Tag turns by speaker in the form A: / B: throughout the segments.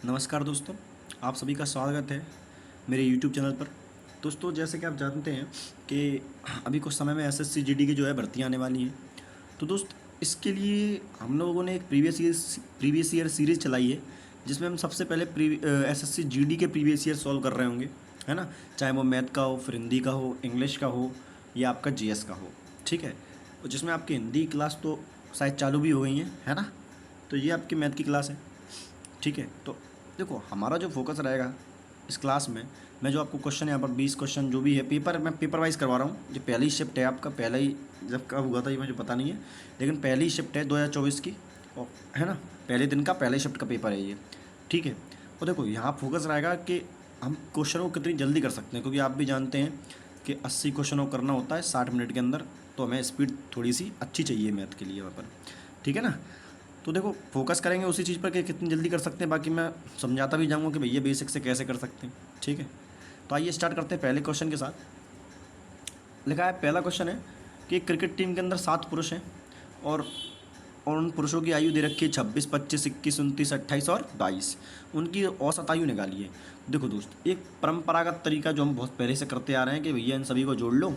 A: नमस्कार दोस्तों, आप सभी का स्वागत है मेरे यूट्यूब चैनल पर। दोस्तों, जैसे कि आप जानते हैं कि अभी कुछ समय में एसएससी जीडी की जो है भर्तियां आने वाली हैं। तो दोस्त, इसके लिए हम लोगों ने एक प्रीवियस ईयर सीरीज़ चलाई है, जिसमें हम सबसे पहले एसएससी जीडी के प्रीवियस ईयर सॉल्व कर रहे होंगे, है ना। चाहे वो मैथ का हो, फिर हिंदी का हो, इंग्लिश का हो या आपका जीएस का हो, ठीक है। और जिसमें आपकी हिंदी क्लास तो शायद चालू भी हो गई है ना। तो ये आपकी मैथ की क्लास है, ठीक है। तो देखो, हमारा जो फोकस रहेगा इस क्लास में, मैं जो आपको क्वेश्चन यहाँ पर 20 क्वेश्चन जो भी है मैं पेपर वाइज करवा रहा हूँ। जो पहली शिफ्ट है आपका, पहला ही जब कब हुआ था ये मुझे पता नहीं है, लेकिन पहली शिफ्ट है 2024 की, और है ना, पहले दिन का पहले शिफ्ट का पेपर है ये, ठीक है। और देखो, यहाँ फोकस रहेगा कि हम क्वेश्चनों को कितनी जल्दी कर सकते हैं, क्योंकि आप भी जानते हैं कि 80 क्वेश्चनों को करना होता है 60 मिनट के अंदर। तो हमें स्पीड थोड़ी सी अच्छी चाहिए मैथ के लिए वहाँ पर, ठीक है ना। तो देखो, फोकस करेंगे उसी चीज़ पर कि कितनी जल्दी कर सकते हैं। बाकी मैं समझाता भी जाऊँगा कि भैया बेसिक से कैसे कर सकते हैं, ठीक है। तो आइए स्टार्ट करते हैं पहले क्वेश्चन के साथ। लिखा है, पहला क्वेश्चन है कि क्रिकेट टीम के अंदर 7 पुरुष हैं और उन पुरुषों की आयु दे रखी है 26, 25, 21, 29, 28 और 22। उनकी औसत आयु निकाली है। देखो दोस्त, एक परंपरागत तरीका जो हम बहुत पहले से करते आ रहे हैं कि भैया इन सभी को जोड़ लो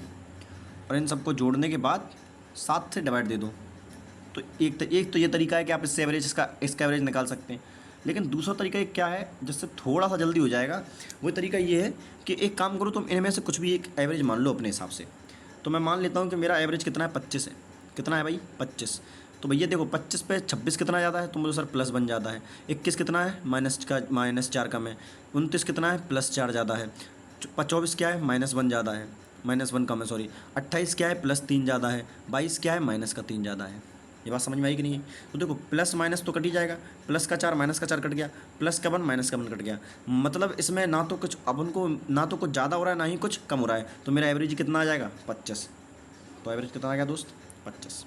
A: और इन सबको जोड़ने के बाद 7 से डिवाइड दे दो। तो एक तो ये तरीका है कि आप इससे एवरेज इसका एवरेज निकाल सकते हैं। लेकिन दूसरा तरीका एक क्या है जिससे थोड़ा सा जल्दी हो जाएगा, वो तरीका ये है कि एक काम करो, तुम इनमें से कुछ भी एक एवरेज मान लो अपने हिसाब से। तो मैं मान लेता हूँ कि मेरा एवरेज कितना है, 25 है। कितना है भाई, 25। तो भैया देखो, 25 पे 26 कितना ज़्यादा है, तो मुझे सर प्लस बन जाता है। 21 कितना है, -4 कम है। 29 कितना है, +4 ज़्यादा है। 24 क्या है, -1 ज़्यादा है, -1 कम है, सॉरी। 28 क्या है, +3 ज़्यादा है। 22 क्या है, -3 ज़्यादा है। ये बात समझ में आई कि नहीं है। तो देखो, प्लस माइनस तो कट ही जाएगा, प्लस का 4 माइनस का 4 कट गया, प्लस का 1 माइनस का 1 कट गया। मतलब इसमें ना तो कुछ अपन को ना तो कुछ ज़्यादा हो रहा है, ना ही कुछ कम हो रहा है। तो मेरा एवरेज कितना आ जाएगा, 25। तो एवरेज कितना आ गया दोस्त, 25,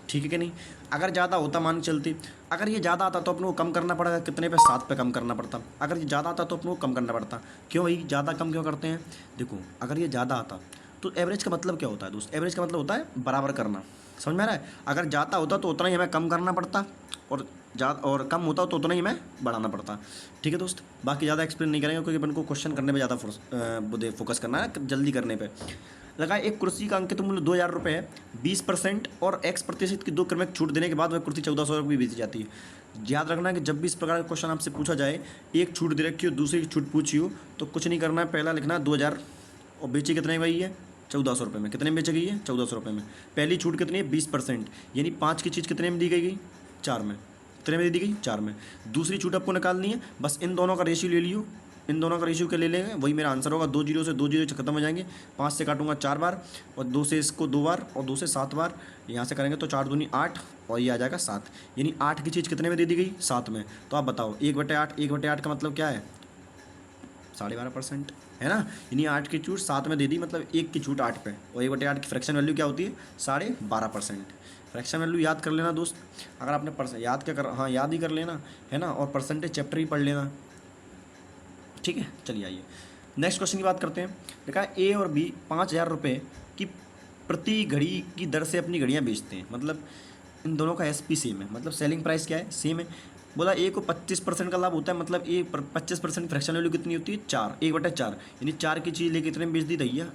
A: ठीक है कि नहीं। अगर ज़्यादा होता, मान के चलती, अगर ये ज़्यादा आता तो अपने को कम करना पड़ेगा। कितने पे, 7 पे कम करना पड़ता। अगर ये ज़्यादा आता तो अपने को कम करना पड़ता। क्यों भाई, ज़्यादा कम क्यों करते हैं। देखो, अगर ये ज़्यादा आता तो एवरेज का मतलब क्या होता है दोस्त, एवरेज का मतलब होता है बराबर करना। समझ में आ रहा है। अगर ज़्यादा होता तो उतना ही हमें कम करना पड़ता, और कम होता तो उतना ही हमें बढ़ाना पड़ता, ठीक है दोस्त। बाकी ज़्यादा एक्सप्लेन नहीं करेंगे, क्योंकि अपन को क्वेश्चन करने पे ज़्यादा फोकस करना है, जल्दी करने पे। लगा, एक कुर्सी का अंकित मूल्य 2000 रुपये है। 20% और X% की 2 क्रमिक छूट देने के बाद वह कुर्सी 1400 रुपये बेची जाती है। याद रखना कि जब भी इस प्रकार का क्वेश्चन आपसे पूछा जाए, एक छूट दे रखी हो, दूसरी की छूट पूछी हो, तो कुछ नहीं करना है, पहला लिखना है 2000 और बेची कितने में गई है, 1400 रुपये में। कितने में बेची गई है, 1400 रुपये में। पहली छूट कितनी है, 20%, यानी 5 की चीज़ कितने में दी गई, 4 में। कितने में दी गई, 4 में। दूसरी छूट आपको निकालनी है, बस इन दोनों का रेशियो ले लियो, इन दोनों का रेशियो के ले लेंगे, वही मेरा आंसर होगा। 2 जीरो से 2 जीरो खत्म हो जाएंगे। 5 से काटूंगा 4 बार, और 2 से इसको 2 बार, और 2 से 7 बार। यहाँ से करेंगे तो 4 दूनी 8, और ये आ जाएगा 7। यानी 8 की चीज़ कितने में दे दी गई, 7 में। तो आप बताओ, 1/8, 1/8 का मतलब क्या है, 12.5%, है ना। यानी 8 की छूट 7 में दे दी, मतलब 1 की छूट 8 पे, और 1/8 की फ्रैक्शन वैल्यू क्या होती है, 12.5%। फ्रैक्शन वैल्यू याद कर लेना दोस्त। अगर आपने याद क्या कर, हाँ याद ही कर लेना, है ना। और परसेंटेज चैप्टर ही पढ़ लेना, ठीक है। चलिए आइए नेक्स्ट क्वेश्चन की बात करते हैं। देखा, ए और बी 5000 रुपये की प्रति घड़ी की दर से अपनी घड़ियाँ बेचते हैं। मतलब इन दोनों का एसपी सेम है, मतलब सेलिंग प्राइस क्या है, सेम है। बोला ए को 25% का लाभ होता है, मतलब ए 25% फ्रैक्शन वैल्यू कितनी होती है, 4, 1/4, यानी 4 की चीज़ लेके कितने में बेच दी भैया,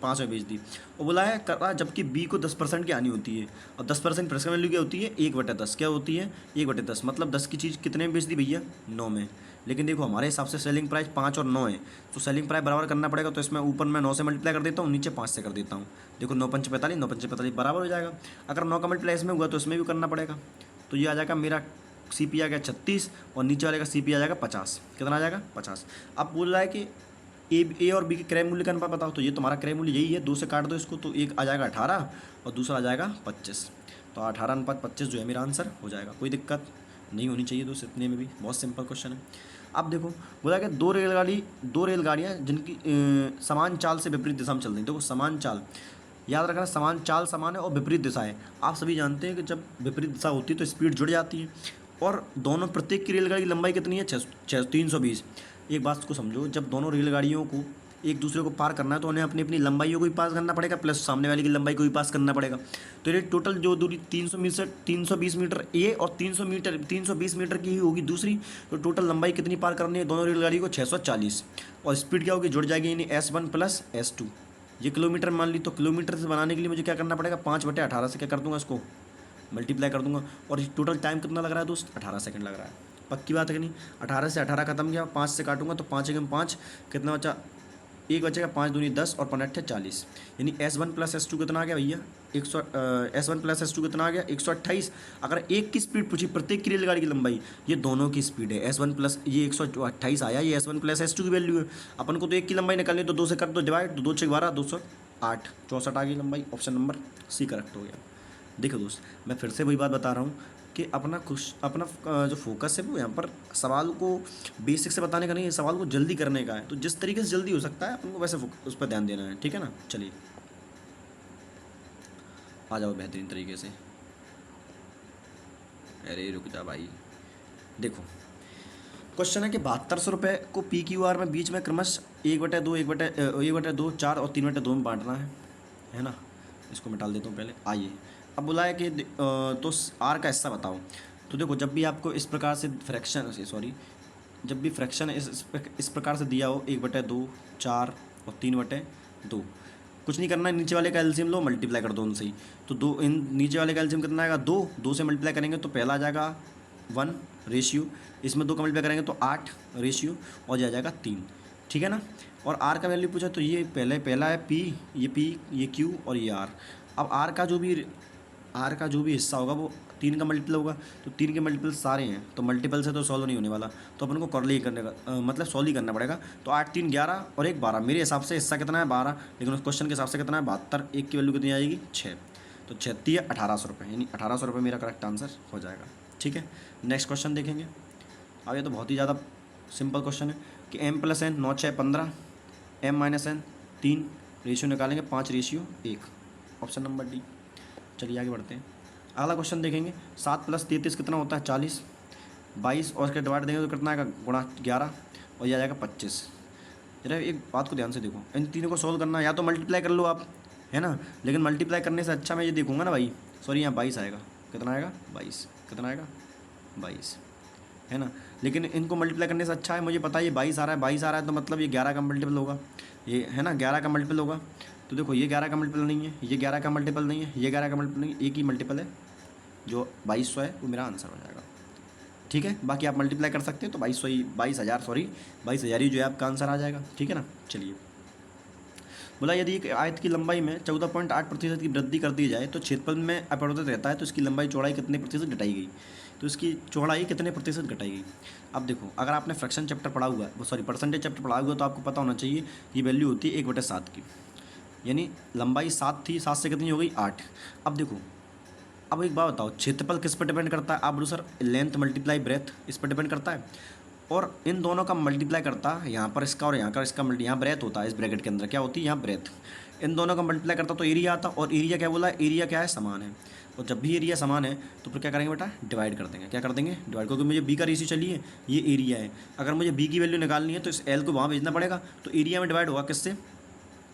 A: 5 में बेच दी। और बोला है करा, जबकि बी को 10% की आनी होती है, और 10% फ्रैक्शन वैल्यू क्या होती है, 1/10। क्या होती है, 1/10, मतलब 10 की चीज़ कितने में बेच दी भैया, 9 में। लेकिन देखो, हमारे हिसाब से सेलिंग प्राइस 5 और 9 है, तो सेलिंग प्राइस बराबर करना पड़ेगा। तो इसमें ऊपर मैं 9 से मल्टीप्लाई कर देता हूँ, नीचे 5 से कर देता हूँ। देखो, 9 पंच 45, 9 पंच 45 बराबर हो जाएगा। अगर 9 का मल्टीप्लाई इसमें हुआ तो इसमें भी करना पड़ेगा। तो ये आ जाएगा, मेरा CP आ गया 36, और नीचे वाले का CP आ जाएगा 50। कितना आ जाएगा, 50। अब बोल रहा है कि ए और बी के क्रय मूल्य का अनुपात बताओ। तो ये तुम्हारा क्रय मूल्य यही है, 2 से काट दो इसको, तो एक आ जाएगा 18 और दूसरा आ जाएगा 25। तो 18:25 जो है मेरा आंसर हो जाएगा। कोई दिक्कत नहीं होनी चाहिए दोस्त, इतने में भी बहुत सिंपल क्वेश्चन है। अब देखो, बोला कि दो रेलगाड़ियाँ जिनकी समान चाल से विपरीत दिशा में चल रही हैं। देखो, समान चाल याद रखना, समान चाल समान है और विपरीत दिशा है। आप सभी जानते हैं कि जब विपरीत दिशा होती है तो स्पीड जुड़ जाती है। और दोनों, प्रत्येक की रेलगाड़ी की लंबाई कितनी है, 320। एक बात को समझो, जब दोनों रेलगाड़ियों को एक दूसरे को पार करना है तो उन्हें अपनी अपनी लंबाइयों को भी पास करना पड़ेगा प्लस सामने वाले की लंबाई को भी पास करना पड़ेगा। तो ये टोटल जो दूरी 320 मीटर ये और 320 मीटर की ही होगी दूसरी। तो टोटल लंबाई कितनी पार करनी है दोनों रेलगाड़ी को? 640। और स्पीड क्या होगी? जुड़ जाएगी यानी S1 प्लस S2। ये किलोमीटर मान ली, तो किलोमीटर से बनाने के लिए मुझे क्या करना पड़ेगा? 5/18 से क्या कर दूंगा? इसको मल्टीप्लाई कर दूंगा। और टोटल टाइम कितना लग रहा है दोस्त? 18 सेकंड लग रहा है। पक्की बात है कि नहीं? 18 से 18 खत्म किया, 5 से काटूंगा तो 5 एकम 5 कितना बचा? एक बचेगा, 5 दूनी 10 और 5 40। यानी S1 प्लस S2 कितना आ गया भैया? S1 प्लस S2 कितना आ गया? 128। अगर एक की स्पीड पूछी प्रत्येक की रेलगाड़ी की लंबाई, ये दोनों की स्पीड है। S1 प्लस ये 128 आया, ये S1 प्लस S2 की वैल्यू है। अपन को तो एक की लंबाई निकालनी है तो 2 से कर दो डिवाइड, तो 2 6 12 208 64 आ गई लंबाई। ऑप्शन नंबर सी करेक्ट हो गया। देखो दोस्त, मैं फिर से वही बात बता रहा हूँ कि अपना जो फोकस है वो यहाँ पर सवाल को बेसिक से बताने का नहीं है, सवाल को जल्दी करने का है। तो जिस तरीके से जल्दी हो सकता है अपन को वैसे उस पर ध्यान देना है, ठीक है ना। चलिए आ जाओ बेहतरीन तरीके से। अरे रुक जा भाई। देखो क्वेश्चन है कि 7200 रुपये को PQR में बीच में क्रमश 1/2 1/2 4 और 3/2 में बांटना है ना। इसको मिटा देता हूँ पहले। आइए अब बोला है कि तो आर का हिस्सा बताओ। तो देखो जब भी आपको इस प्रकार से जब भी फ्रैक्शन इस प्रकार से दिया हो 1/2 4 और 3/2, कुछ नहीं करना है, नीचे वाले का एलसीएम लो, मल्टीप्लाई कर दो उनसे ही। तो दो इन नीचे वाले का एलसीएम कितना आएगा? 2 से मल्टीप्लाई करेंगे तो पहला आ जाएगा 1 रेशियो, इसमें 2 का मल्टीप्लाई करेंगे तो 8 रेशियो और ये आ जाएगा 3, ठीक है ना। और आर का वैल्यू पूछा तो ये पहला है P, ये Q और ये R। अब आर का जो भी हिस्सा होगा वो 3 का मल्टीपल होगा। तो 3 के मल्टीपल सारे हैं तो मल्टीपल से तो सॉल्व नहीं होने वाला, तो अपन को करले ही करने का मतलब सॉल्व ही करना पड़ेगा। तो 8 3 11 और 1 12। मेरे हिसाब से हिस्सा कितना है? 12, लेकिन उस क्वेश्चन के हिसाब से कितना है? 72। एक की वैल्यू कितनी आएगी? 6। तो 36 है 1800 रुपये, यानी 1800 रुपये मेरा करेक्ट आंसर हो जाएगा, ठीक है। नेक्स्ट क्वेश्चन देखेंगे। अब ये तो बहुत ही ज़्यादा सिंपल क्वेश्चन है कि M + N 9 6 15, M - N 3 ratio निकालेंगे 5:1। Option number D. चलिए आगे बढ़ते हैं। अगला क्वेश्चन देखेंगे। 7 + 33 कितना होता है? 40। 22 और इसके डिवाइड देंगे तो कितना आएगा? गुणा 11 और यह आ जाएगा 25। जरा एक बात को ध्यान से देखो, इन तीनों को सोल्व करना है, या तो मल्टीप्लाई कर लो आप, है ना। लेकिन मल्टीप्लाई करने से अच्छा मैं ये देखूंगा ना भाई, सॉरी यहाँ 22 आएगा। कितना आएगा? 22। कितना आएगा? 22, है ना। लेकिन इनको मल्टीप्लाई करने से अच्छा है, मुझे पता है ये 22 आ रहा है, 22 आ रहा है तो मतलब ये 11 का मल्टीपल होगा, ये है ना 11 का मल्टीपल होगा। तो देखो ये 11 का मल्टीपल नहीं है, ये 11 का मल्टीपल नहीं है, ये 11 का मल्टीपल नहीं है, एक ही मल्टीपल है जो 2200 है, वो मेरा आंसर हो जाएगा, ठीक है। बाकी आप मल्टीप्लाई कर सकते हैं तो 22,000 ही जो है आपका आंसर आ जाएगा, ठीक है ना। चलिए बोला यदि एक आयत की लंबाई में 14.8% की वृद्धि कर दी जाए तो क्षेत्रफल में अपरिवर्तित रहता है, तो इसकी लंबाई चौड़ाई कितने प्रतिशत घटाई गई? तो इसकी चौड़ाई कितने प्रतिशत घटाई गई? अब देखो अगर आपने फ्रैक्शन चैप्टर पढ़ा हुआ है, सॉरी परसेंटेज चैप्टर पढ़ा हुआ है, तो आपको पता होना चाहिए ये वैल्यू होती है 1/7 की, यानी लंबाई 7 थी, 7 से कितनी हो गई? 8। अब देखो अब एक बात बताओ, क्षेत्रफल किस पर डिपेंड करता है? आप बोलो सर लेंथ मल्टीप्लाई ब्रेथ, इस पर डिपेंड करता है। और इन दोनों का मल्टीप्लाई करता है, यहाँ पर इसका और यहाँ का इसका यहाँ ब्रेथ होता है, इस ब्रैकेट के अंदर क्या होती है? यहाँ ब्रेथ। इन दोनों का मल्टीप्लाई करता तो एरिया आता, और एरिया क्या बोला है? एरिया क्या है? समान है। और जब भी एरिया समान है तो फिर क्या करेंगे बेटा? डिवाइड कर देंगे। क्या कर देंगे? डिवाइड, क्योंकि मुझे बी का रेशियो चाहिए, ये एरिया है। अगर मुझे बी की वैल्यू निकालनी है तो इस एल को वहाँ भेजना पड़ेगा, तो एरिया में डिवाइड होगा किससे?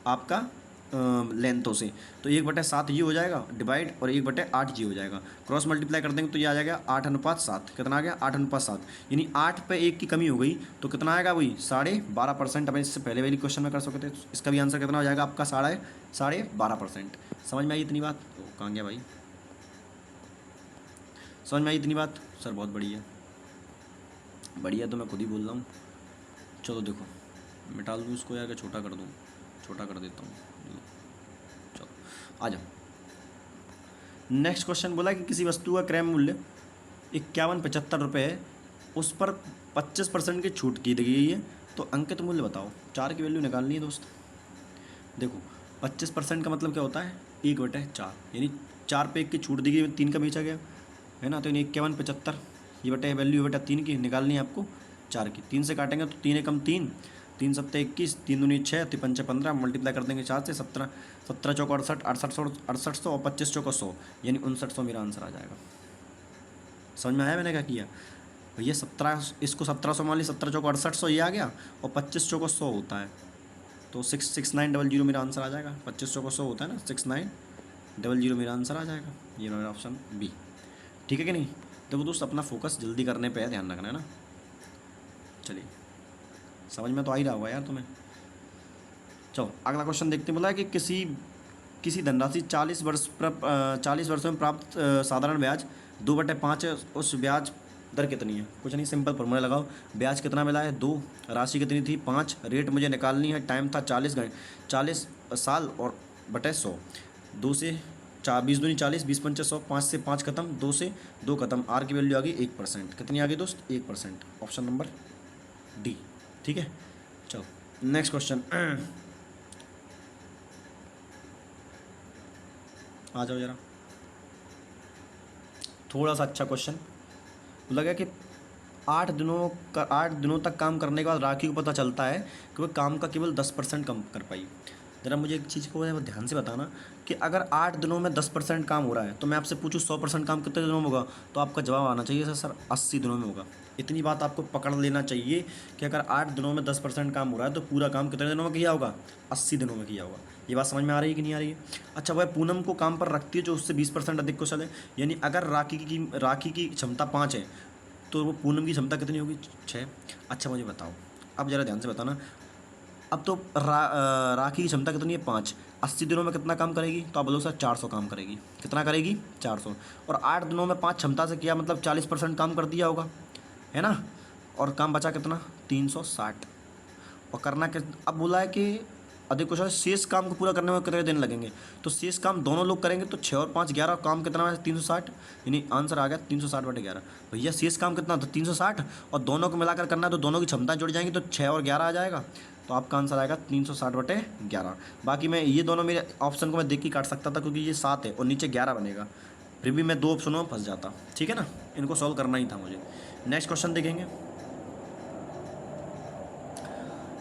A: आपका लेंथों से। तो 1/7 ये हो जाएगा डिवाइड, और 1/8 ये हो जाएगा। क्रॉस मल्टीप्लाई कर देंगे तो ये आ जाएगा 8:7। कितना आ गया? 8:7, यानी 8 पे 1 की कमी हो गई तो कितना आएगा? वही 12.5%। अपन इससे पहले वाली क्वेश्चन में कर सकते थे। इसका भी आंसर कितना हो जाएगा आपका? 12.5%। समझ में आई इतनी बात? तो कहाँ गया भाई? समझ में आई इतनी बात? सर बहुत बढ़िया, बढ़िया तो मैं खुद ही बोल रहा हूँ। चलो देखो मिटा दूँ इसको या छोटा कर दूँ? छोटा कर देता हूँ, चलो आ जाओ। नेक्स्ट क्वेश्चन बोला कि किसी वस्तु का क्रय मूल्य 5175 रुपये है, उस पर 25% की छूट की गई है, तो अंकित मूल्य बताओ। 4 की वैल्यू निकालनी है दोस्त। देखो 25% का मतलब क्या होता है? 1/4, यानी 4 पे 1 की छूट दी गई, 3 का बेचा गया, है ना। तो यानी 5175 ये बटे वैल्यू बटा 3 की निकालनी है आपको 4 की। 3 से काटेंगे तो 3 एकम 3, 3 7 21, 3 दूनी 6, 3 पंचे 15, मल्टीप्लाई कर देंगे 4 से। 17 17 चौक 68, 6800 और 25 चौक 100, यानी 5900 मेरा आंसर आ जाएगा। समझ में आया मैंने क्या किया भैया? इसको 1700 मान ली, 17 चौक 6800 ये आ गया, और 25 चौक 100 होता है, तो 66900 मेरा आंसर आ जाएगा। 2500 को 100 होता है ना, 6900 मेरा आंसर आ जाएगा। ये मेरा ऑप्शन बी। ठीक है कि नहीं? देखो दोस्त, अपना फोकस जल्दी करने पे है, ध्यान रखना है ना। चलिए, समझ में तो आ ही रहा होगा यार तुम्हें। चलो अगला क्वेश्चन देखते हैं। बोला है कि किसी धनराशि 40 वर्षों में प्राप्त साधारण ब्याज 2/5 है, उस ब्याज दर कितनी है? कुछ नहीं, सिंपल फॉर्मूला लगाओ। ब्याज कितना मिला है? 2। राशि कितनी थी? 5। रेट मुझे निकालनी है। टाइम था 40 साल और बटे 100। 2 से 4, 20 दूनी 40, 20 पंचे 100, 5 से 5 खत्म, 2 से 2 खत्म। आर की वैल्यू आ गई 1%। कितनी आ गई दोस्त? 1%। Option number D. ठीक है, चलो नेक्स्ट क्वेश्चन। आ जाओ जरा, थोड़ा सा अच्छा क्वेश्चन लगा कि 8 दिनों तक काम करने के बाद राखी को पता चलता है कि वह काम का केवल 10% कम कर पाई। ज़रा मुझे एक चीज़ को ध्यान से बताना कि अगर 8 दिनों में 10% काम हो रहा है तो मैं आपसे पूछूं 100% काम कितने दिनों में होगा, तो आपका जवाब आना चाहिए सर 80 दिनों में होगा। इतनी बात आपको पकड़ लेना चाहिए कि अगर 8 दिनों में 10% काम हो रहा है तो पूरा काम कितने दिनों में किया होगा? 80 दिनों में किया होगा। ये बात समझ में आ रही है कि नहीं आ रही है? अच्छा, वह पूनम को काम पर रखती है जो उससे 20% अधिक कुशल है। यानी अगर राखी की क्षमता 5 है तो वो पूनम की क्षमता कितनी होगी? 6। अच्छा मुझे बताओ, अब ज़रा ध्यान से बताना। अब तो राखी की क्षमता कितनी है? 5। 80 दिनों में कितना काम करेगी? तो आप बोलो सर 400 काम करेगी। कितना करेगी? 400। और 8 दिनों में 5 क्षमता से किया, मतलब 40% काम कर दिया होगा, है ना। और काम बचा कितना? 360। और करना क्या? अब बोला है कि अधिक कुशल शेष काम को पूरा करने में कितने दिन लगेंगे? तो शेष काम दोनों लोग करेंगे तो 6 और 5 11, काम कितना है? 360। यानी आंसर आ गया 360/11। भैया शेष काम कितना था? 360। और दोनों को मिलाकर करना है तो दोनों की क्षमता जुड़ जाएंगी तो 6 और 11 आ जाएगा। तो आपका आंसर आएगा 360/11। बाकी मैं ये दोनों मेरे ऑप्शन को मैं देख के काट सकता था क्योंकि ये 7 है और नीचे 11 बनेगा, फिर भी मैं 2 ऑप्शनों में फंस जाता। ठीक है ना, इनको सॉल्व करना ही था मुझे। नेक्स्ट क्वेश्चन देखेंगे,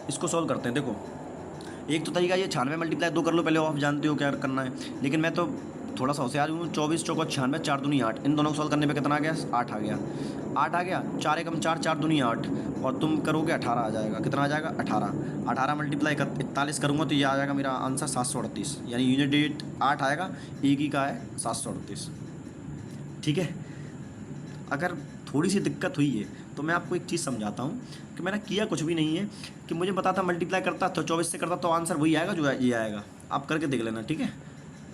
A: इसको सॉल्व करते हैं। देखो, एक तो तरीका ये 96 × 2 कर लो, पहले आप जानते हो क्या करना है, लेकिन मैं तो थोड़ा सा होशियार हूँ। 24 चौको 96, 4 दूनी 8। इन दोनों को सॉल्व करने पे कितना आ गया? 8 आ गया। 8 आ गया। 4 एकम 4, 4 दूनी 8, और तुम करोगे 18 आ जाएगा। कितना आ जाएगा? 18। 18 मल्टीप्लाई 41 करूँगा तो ये आ जाएगा मेरा आंसर 738। यानी यूनिट डेट 8 आएगा, एक ही का है 738। ठीक है, अगर थोड़ी सी दिक्कत हुई है तो मैं आपको एक चीज़ समझाता हूँ कि मैंने किया कुछ भी नहीं है, कि मुझे पता था मल्टीप्लाई करता तो 24 से करता तो आंसर वही आएगा जो ये आएगा। आप करके देख लेना, ठीक है।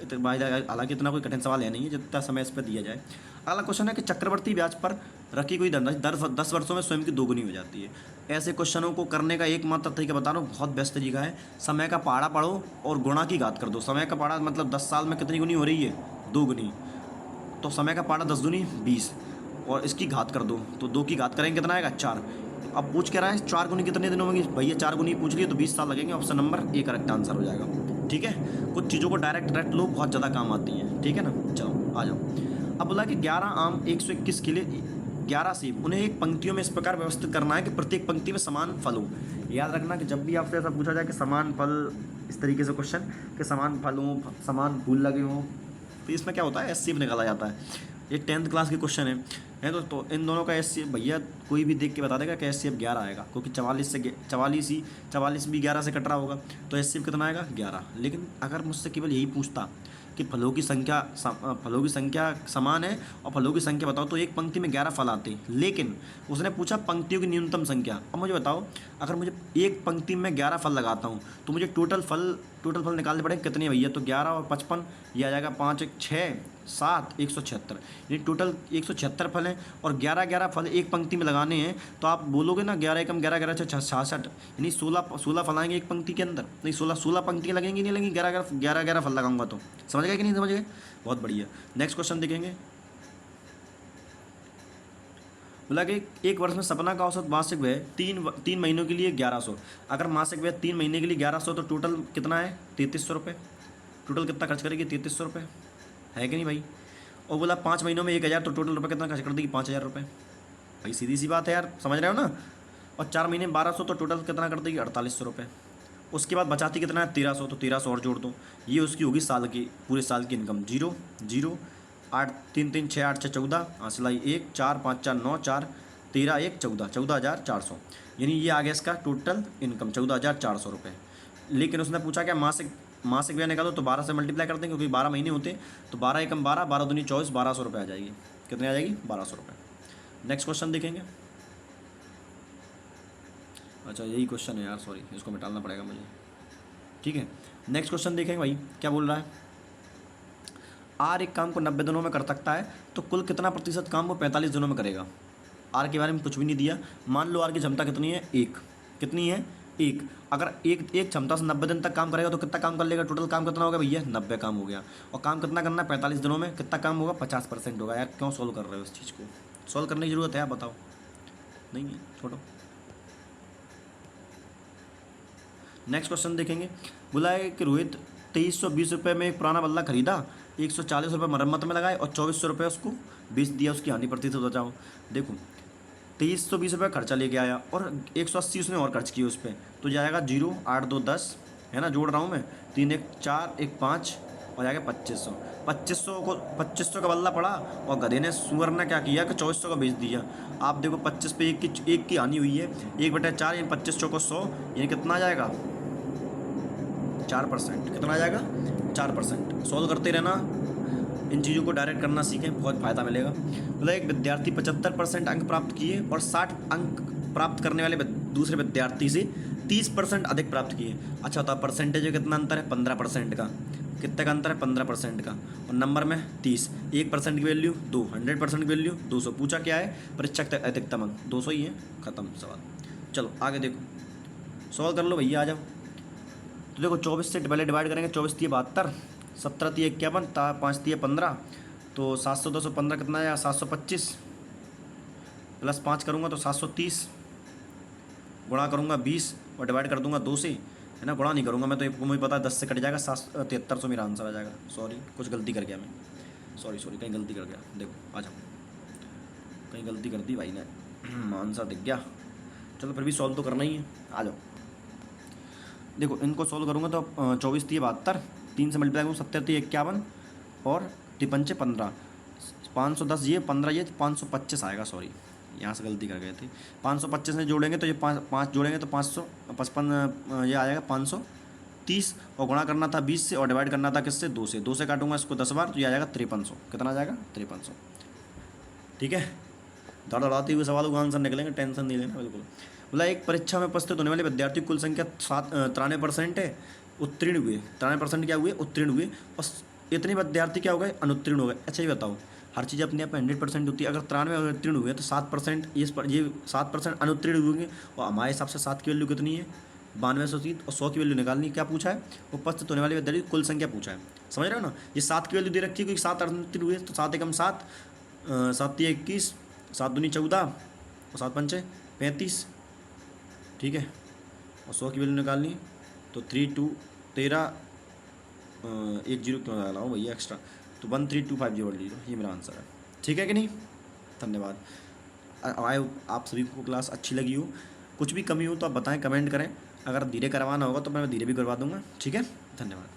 A: तो भाई हालांकि इतना कोई कठिन सवाल है नहीं है, जितना समय इस पर दिया जाए। अगला क्वेश्चन है कि चक्रवर्ती ब्याज पर रखी कोई धनराशि 10 वर्षों में स्वयं की दोगुनी हो जाती है। ऐसे क्वेश्चनों को करने का एकमात्र तरीका बता रहा हूँ, बहुत बेस्ट तरीका है। समय का पहाड़ा पढ़ो और गुणा की घात कर दो। समय का पहाड़ा मतलब 10 साल में कितनी गुनी हो रही है? 2 गुनी। तो समय का पहाड़ा 10 दूनी 20, और इसकी घात कर दो तो 2 की घात करेंगे कितना आएगा? 4। अब पूछ के रहा है 4 गुनी कितने दिनों में? भैया 4 गुनी पूछ लिए तो 20 साल लगेंगे। Option number A correct answer हो जाएगा। ठीक है, कुछ चीज़ों को डायरेक्ट रट लो, बहुत ज़्यादा काम आती हैं। ठीक है ना, चलो आ जाओ। अब बोला कि 11 आम 121 किले 11 सेब, उन्हें एक पंक्तियों में इस प्रकार व्यवस्थित करना है कि प्रत्येक पंक्ति में समान फल हो। याद रखना कि जब भी आपसे ऐसा पूछा जाए कि समान फल, इस तरीके से क्वेश्चन कि समान फल हों, समान फूल लगे हों, तो इसमें क्या होता है? एस निकाला जाता है। ये 10th क्लास के क्वेश्चन है तो इन दोनों का एस भैया कोई भी देख के बता देगा कि एस 11 आएगा, क्योंकि 44 भी 11 से कट रहा होगा, तो एस कितना आएगा? 11। लेकिन अगर मुझसे केवल यही पूछता कि फलों की संख्या समान है और फलों की संख्या बताओ, तो एक पंक्ति में 11 फल आते, लेकिन उसने पूछा पंक्तियों की न्यूनतम संख्या। अब मुझे बताओ, अगर मुझे एक पंक्ति में 11 फल लगाता हूँ तो मुझे टोटल फल निकालने पड़ेंगे कितने भैया? तो 11 और 55, ये आ जाएगा 5 1 6 7 176। यानी टोटल 176 फल हैं और 11 फल एक पंक्ति में लगाने हैं। तो आप बोलोगे ना 11 एकम 11 11 66, यानी 16 फल आएंगे एक पंक्ति के अंदर। नहीं, 16 पंक्तियाँ लगेंगी, नहीं लगेंगी? 11 फल लगाऊंगा तो। समझ गए कि नहीं समझ गए? बहुत बढ़िया। नेक्स्ट क्वेश्चन देखेंगे। बोला कि एक वर्ष में सपना का औसत मासिक व्यय 3 महीनों के लिए 1100। अगर मासिक व्यय 3 महीने के लिए 1100 तो टोटल कितना है? 3300 रुपये। टोटल कितना खर्च करेगी? 3300 रुपये, है कि नहीं भाई? और बोला 5 महीनों में 1000, तो टोटल रुपये कितना खर्च कर देगी? 5000 रुपये। भाई सीधी सी बात है यार, समझ रहे हो ना। और 4 महीने में 1200, तो टोटल कितना कर देगी? 4800 रुपये। उसके बाद बचाती कितना है? 1300, तो 1300 और जोड़ दो, ये उसकी होगी साल की, पूरे साल की इनकम। 0 0 8 3 3 6 8 6 14, सिलाई 1 4 5 4 9 4 13 1 14, 14,400। यानी ये आ गया इसका टोटल इनकम 14,400 रुपये। लेकिन उसने पूछा क्या मासिक मासिक व्यय निकालो, तो 12 से मल्टीप्लाई कर देंगे क्योंकि 12 महीने होते हैं। तो 12 एकम 12, 12 दूनी 24, 1200 रुपये आ जाएगी। कितने आ जाएगी? 1200 रुपये। नेक्स्ट क्वेश्चन देखेंगे। अच्छा यही क्वेश्चन है यार, सॉरी, इसको मिटाना पड़ेगा मुझे। ठीक है, नेक्स्ट क्वेश्चन देखेंगे भाई क्या बोल रहा है। आर एक काम को 90 दिनों में कर सकता है, तो कुल कितना प्रतिशत काम वो 45 दिनों में करेगा। आर के बारे में कुछ भी नहीं दिया। मान लो आर की क्षमता कितनी है? 1। कितनी है? 1। अगर एक क्षमता से 90 दिन तक काम करेगा तो कितना काम कर लेगा? टोटल काम कितना होगा भैया? 90 काम हो गया। और काम कितना करना है? 45 दिनों में। कितना काम होगा? 50% होगा। यार क्यों सॉल्व कर रहे हो इस चीज़ को? सॉल्व करने की ज़रूरत है? आप बताओ। नहीं है, छोड़ो। नेक्स्ट क्वेश्चन देखेंगे। बोला है कि रोहित 2320 रुपये में एक पुराना बल्ला खरीदा, 140 रुपये मरम्मत में लगाए और 2400 रुपये उसको बेच दिया। उसकी हानि प्रतिशत बचाओ। देखो 2320 रुपये खर्चा लेके आया और 180 उसने और खर्च किए उस पर, तो जाएगा 0, 8, 2, 10 है ना, जोड़ रहा हूँ मैं, 3, 1, 4, 1, 5 और जाएगा 2500। 2500 का बल्ला पड़ा और गधे ने सुअर ने क्या किया कि 2400 का बेच दिया। आप देखो 25 पे एक की हानि हुई है, 1/4 यानी 2500 को 100 यानी कितना आ जाएगा? 4%। कितना आ जाएगा? 4%। सॉल्व करते रहना, इन चीज़ों को डायरेक्ट करना सीखें, बहुत फ़ायदा मिलेगा। मतलब एक विद्यार्थी 75% अंक प्राप्त किए और 60 अंक प्राप्त करने वाले दूसरे विद्यार्थी से 30% अधिक प्राप्त किए। अच्छा होता परसेंटेज में कितना अंतर है? 15% का। कितने का अंतर है? 15% का। और नंबर में 30। 1% की वैल्यू 2, 100% की वैल्यू 200। पूछा क्या है? परीक्षा अधिकतम अंक 200 ही है। ख़त्म सवाल। चलो आगे देखो, सॉल्व कर लो भैया, आ जाओ। तो देखो 24 से पहले डिवाइड करेंगे। 24 × 72, 17 × 51, 5 × 15, तो 700 215 कितना आया? 725 प्लस 5 करूँगा तो 730, गुणा करूँगा 20 और डिवाइड कर दूँगा 2 से, है ना। गुणा नहीं करूँगा मैं, तो मुझे पता है 10 से कट जाएगा। 7300 मेरा आंसर आ जाएगा। सॉरी कुछ गलती कर गया मैं, सॉरी कहीं गलती कर गया। देखो आ जाओ, कहीं गलती कर दी भाई ने, आंसर दिख गया। चलो फिर भी सॉल्व तो करना ही है, आ जाओ। देखो इनको सॉल्व करूँगा तो 24 × 72, 3 से मल्टीप्लाई करूँगा, 70 × 51 और 53 × 15, 510 ये 15 ये 525 आएगा। सॉरी यहाँ से गलती कर गए थे। 525 में जोड़ेंगे तो ये 5 जोड़ेंगे तो 555 ये आएगा 530 और गुणा करना था 20 से और डिवाइड करना था किससे? 2 से। 2 से काटूंगा इसको 10 बार तो ये आ जाएगा 5300। कितना आ जाएगा? 5300। ठीक है, दौड़ाते हुए सवालों का आंसर निकलेंगे, टेंशन नहीं लेना बिल्कुल। बोला एक परीक्षा में उपस्थित होने वाले विद्यार्थी की कुल संख्या 93% है, उत्तीर्ण हुए। 93% क्या हुए? उत्तीर्ण हुए। और इतने विद्यार्थी क्या हो गए? अनुत्तीर्ण हो गए। अच्छा ये बताओ, हर चीज़ अपने आप में 100% होती है। अगर 93 उत्तीर्ण हुए तो 7% ये 7% अनुत्तीर्ण हुएंगे। और हमारे हिसाब से 7 की वैल्यू कितनी है? 9230। और 100 की वैल्यू निकालनी। क्या पूछा है? उपस्थित होने वाले विद्यार्थी की कुल संख्या पूछा है। समझ रहे हो ना? ये 7 की वैल्यू दे रखी है क्योंकि 7 अनुत्तीर्ण हुए, तो 7 एकम 7, 7 × 21, 7 दूनी 14 और 7 पंचे 35। ठीक है, और 100 की वैल्यू निकालनी तो 3, 2, 13, 1 0 क्यों डाला हूँ भैया एक्स्ट्रा, तो 13250, ये मेरा आंसर है। ठीक है कि नहीं? धन्यवाद। आए आप सभी को क्लास अच्छी लगी हो, कुछ भी कमी हो तो आप बताएं, कमेंट करें। अगर धीरे करवाना होगा तो मैं धीरे भी करवा दूँगा। ठीक है, धन्यवाद।